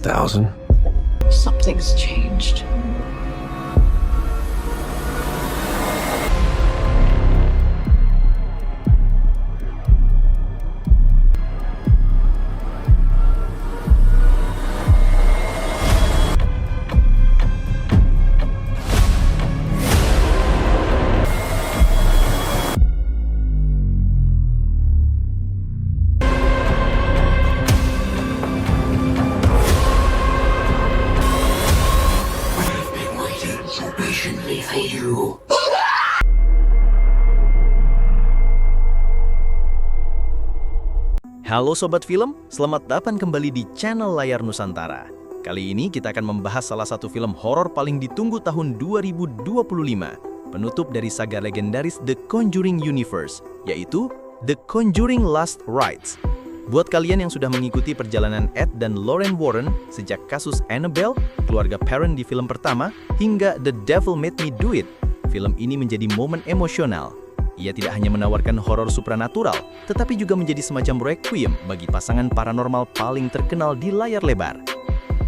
1,000. Something's changed. I've been waiting so patiently for you. Halo Sobat Film, selamat datang kembali di channel Layar Nusantara. Kali ini kita akan membahas salah satu film horor paling ditunggu tahun 2025, penutup dari saga legendaris The Conjuring Universe, yaitu The Conjuring Last Rites. Buat kalian yang sudah mengikuti perjalanan Ed dan Lorraine Warren sejak kasus Annabelle, keluarga Perron di film pertama, hingga The Devil Made Me Do It, film ini menjadi momen emosional. Ia tidak hanya menawarkan horor supranatural, tetapi juga menjadi semacam requiem bagi pasangan paranormal paling terkenal di layar lebar.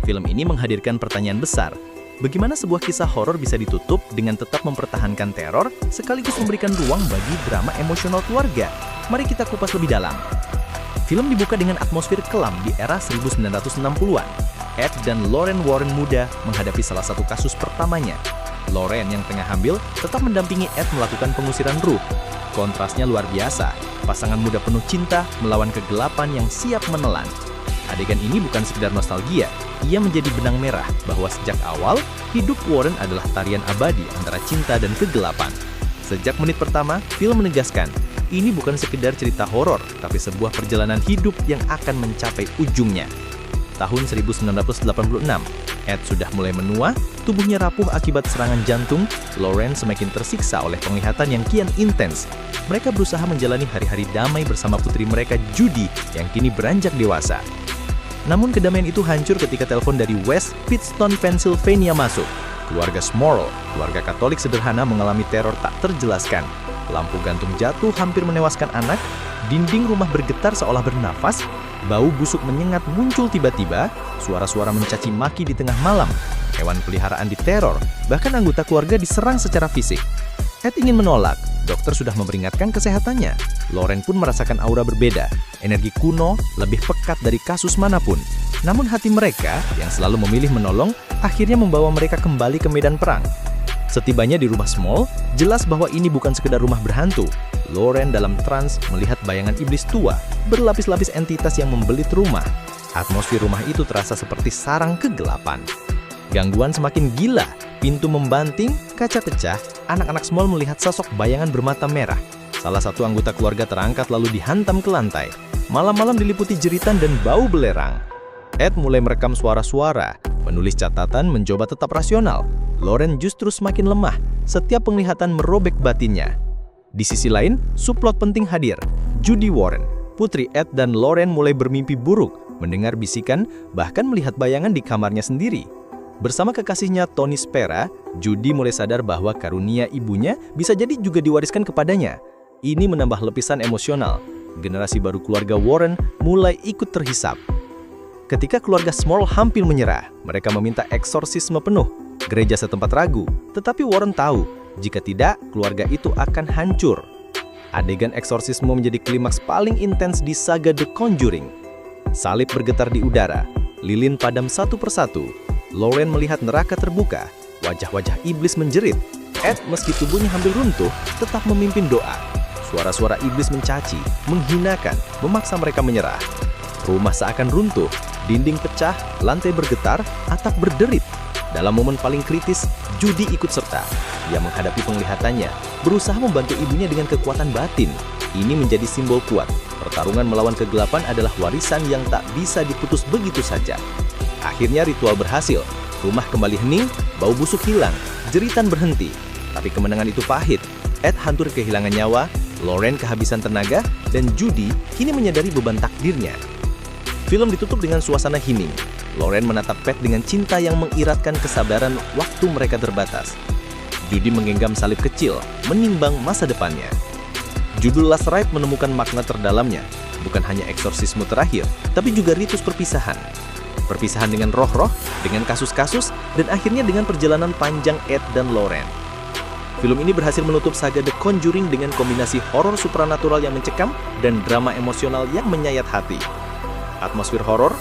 Film ini menghadirkan pertanyaan besar. Bagaimana sebuah kisah horor bisa ditutup dengan tetap mempertahankan teror, sekaligus memberikan ruang bagi drama emosional keluarga? Mari kita kupas lebih dalam. Film dibuka dengan atmosfer kelam di era 1960-an. Ed dan Lorraine Warren muda menghadapi salah satu kasus pertamanya. Lorraine yang tengah hamil tetap mendampingi Ed melakukan pengusiran ruh. Kontrasnya luar biasa, pasangan muda penuh cinta melawan kegelapan yang siap menelan. Adegan ini bukan sekedar nostalgia, ia menjadi benang merah bahwa sejak awal, hidup Warren adalah tarian abadi antara cinta dan kegelapan. Sejak menit pertama, film menegaskan, ini bukan sekedar cerita horor, tapi sebuah perjalanan hidup yang akan mencapai ujungnya. Tahun 1986, Ed sudah mulai menua, tubuhnya rapuh akibat serangan jantung, Lorraine semakin tersiksa oleh penglihatan yang kian intens. Mereka berusaha menjalani hari-hari damai bersama putri mereka Judy yang kini beranjak dewasa. Namun kedamaian itu hancur ketika telepon dari West Pittston, Pennsylvania masuk. Keluarga Smorl, keluarga Katolik sederhana mengalami teror tak terjelaskan. Lampu gantung jatuh hampir menewaskan anak, dinding rumah bergetar seolah bernafas, bau busuk menyengat muncul tiba-tiba, suara-suara mencaci maki di tengah malam, hewan peliharaan diteror, bahkan anggota keluarga diserang secara fisik. Ed ingin menolak, dokter sudah memperingatkan kesehatannya. Lorraine pun merasakan aura berbeda, energi kuno, lebih pekat dari kasus manapun. Namun hati mereka, yang selalu memilih menolong, akhirnya membawa mereka kembali ke medan perang. Setibanya di rumah Small, jelas bahwa ini bukan sekedar rumah berhantu. Lorraine dalam trans melihat bayangan iblis tua, berlapis-lapis entitas yang membelit rumah. Atmosfer rumah itu terasa seperti sarang kegelapan. Gangguan semakin gila, pintu membanting, kaca pecah, anak-anak Small melihat sosok bayangan bermata merah. Salah satu anggota keluarga terangkat lalu dihantam ke lantai. Malam-malam diliputi jeritan dan bau belerang. Ed mulai merekam suara-suara, menulis catatan mencoba tetap rasional. Lorraine justru semakin lemah, setiap penglihatan merobek batinnya. Di sisi lain, subplot penting hadir. Judy Warren, putri Ed dan Lorraine mulai bermimpi buruk, mendengar bisikan, bahkan melihat bayangan di kamarnya sendiri. Bersama kekasihnya Tony Spera, Judy mulai sadar bahwa karunia ibunya bisa jadi juga diwariskan kepadanya. Ini menambah lepisan emosional. Generasi baru keluarga Warren mulai ikut terhisap. Ketika keluarga Small hampir menyerah, mereka meminta eksorsisme penuh. Gereja setempat ragu, tetapi Warren tahu, jika tidak, keluarga itu akan hancur. Adegan eksorsisme menjadi klimaks paling intens di saga The Conjuring. Salib bergetar di udara, lilin padam satu persatu. Lorraine melihat neraka terbuka, wajah-wajah iblis menjerit. Ed, meski tubuhnya hampir runtuh, tetap memimpin doa. Suara-suara iblis mencaci, menghinakan, memaksa mereka menyerah. Rumah seakan runtuh, dinding pecah, lantai bergetar, atap berderit. Dalam momen paling kritis, Judy ikut serta. Dia menghadapi penglihatannya, berusaha membantu ibunya dengan kekuatan batin. Ini menjadi simbol kuat. Pertarungan melawan kegelapan adalah warisan yang tak bisa diputus begitu saja. Akhirnya ritual berhasil. Rumah kembali hening, bau busuk hilang, jeritan berhenti. Tapi kemenangan itu pahit. Ed hampir kehilangan nyawa, Lorraine kehabisan tenaga, dan Judy kini menyadari beban takdirnya. Film ditutup dengan suasana hening. Lorraine menatap Pet dengan cinta yang mengiratkan kesabaran waktu mereka terbatas. Judy menggenggam salib kecil, menimbang masa depannya. Judul Last Rite menemukan makna terdalamnya, bukan hanya eksorsisme terakhir, tapi juga ritus perpisahan. perpisahan dengan roh-roh, dengan kasus-kasus, dan akhirnya dengan perjalanan panjang Ed dan Lorraine. Film ini berhasil menutup saga The Conjuring dengan kombinasi horor supranatural yang mencekam dan drama emosional yang menyayat hati. Atmosfer horor,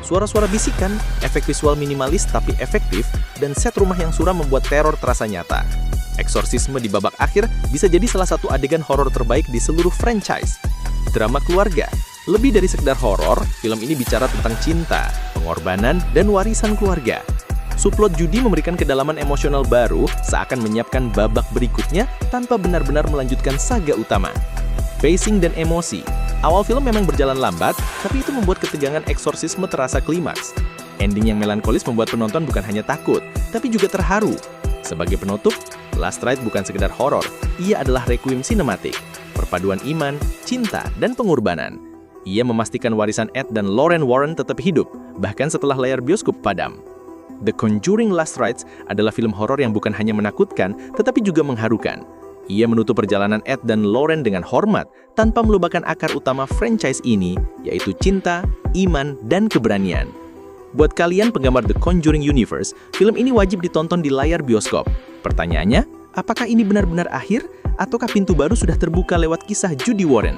suara-suara bisikan, efek visual minimalis tapi efektif, dan set rumah yang suram membuat teror terasa nyata. Eksorsisme di babak akhir bisa jadi salah satu adegan horor terbaik di seluruh franchise. Drama keluarga. Lebih dari sekedar horor, film ini bicara tentang cinta, pengorbanan, dan warisan keluarga. Subplot judi memberikan kedalaman emosional baru seakan menyiapkan babak berikutnya tanpa benar-benar melanjutkan saga utama. Pacing dan emosi. Awal film memang berjalan lambat, tapi itu membuat ketegangan eksorsisme terasa klimaks. Ending yang melankolis membuat penonton bukan hanya takut, tapi juga terharu. Sebagai penutup, Last Ride bukan sekedar horor, ia adalah requiem sinematik, perpaduan iman, cinta, dan pengorbanan. Ia memastikan warisan Ed dan Lorraine Warren tetap hidup, bahkan setelah layar bioskop padam. The Conjuring Last Rites adalah film horor yang bukan hanya menakutkan, tetapi juga mengharukan. Ia menutup perjalanan Ed dan Lorraine dengan hormat, tanpa melupakan akar utama franchise ini, yaitu cinta, iman, dan keberanian. Buat kalian penggemar The Conjuring Universe, film ini wajib ditonton di layar bioskop. Pertanyaannya, apakah ini benar-benar akhir, ataukah pintu baru sudah terbuka lewat kisah Judy Warren?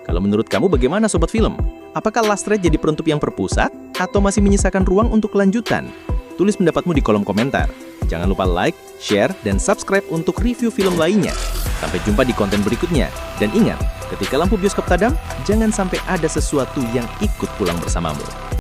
Kalau menurut kamu bagaimana Sobat Film? Apakah Last Ride jadi penutup yang terpusat, atau masih menyisakan ruang untuk kelanjutan? Tulis pendapatmu di kolom komentar. Jangan lupa like, share, dan subscribe untuk review film lainnya. Sampai jumpa di konten berikutnya. Dan ingat, ketika lampu bioskop padam, jangan sampai ada sesuatu yang ikut pulang bersamamu.